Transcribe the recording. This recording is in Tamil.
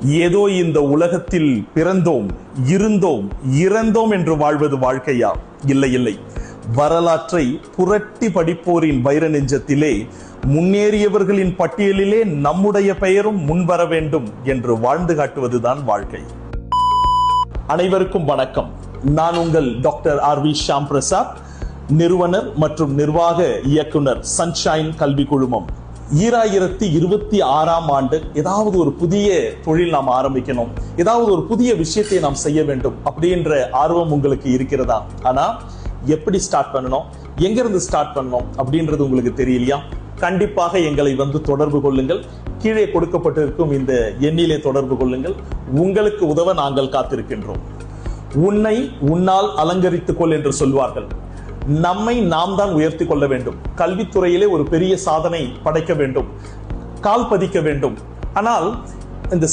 ஏதோ இந்த உலகத்தில் பிறந்தோம், இருந்தோம், இறந்தோம் என்று வாழ்வது வாழ்க்கையா? இல்லை இல்லை. வரலாற்றை புரட்டி படிப்போரின் வைர நெஞ்சத்திலே முன்னேறியவர்களின் பட்டியலிலே நம்முடைய பெயரும் முன்வர வேண்டும் என்று வாழ்ந்து காட்டுவதுதான் வாழ்க்கை. அனைவருக்கும் வணக்கம். நான் உங்கள் டாக்டர் ஆர்.வி. ஷாம் பிரசாத், நிறுவனர் மற்றும் நிர்வாக இயக்குனர் சன்ஷைன் கல்வி குழுமம். 2026ஆம் ஆண்டு ஏதாவது ஒரு புதிய தொழில் நாம் ஆரம்பிக்கணும், ஏதாவது ஒரு புதிய விஷயத்தை நாம் செய்ய வேண்டும் அப்படின்ற ஆர்வம் உங்களுக்கு இருக்கிறதா? ஆனா எப்படி ஸ்டார்ட் பண்ணணும், எங்கிருந்து ஸ்டார்ட் பண்ணணும் அப்படின்றது உங்களுக்கு தெரியலையா? கண்டிப்பாக எங்களை தொடர்பு கொள்ளுங்கள். கீழே கொடுக்கப்பட்டிருக்கும் இந்த எண்ணிலே தொடர்பு கொள்ளுங்கள். உங்களுக்கு உதவ நாங்கள் காத்திருக்கின்றோம். உன்னை உன்னால் அலங்கரித்துக் கொள் என்று சொல்வார்கள். நம்மை நாம் தான் உயர்த்தி கொள்ள வேண்டும். கல்வித்துறையிலே ஒரு பெரிய சாதனை படைக்க வேண்டும், கால் பதிக்க வேண்டும். ஆனால் இந்த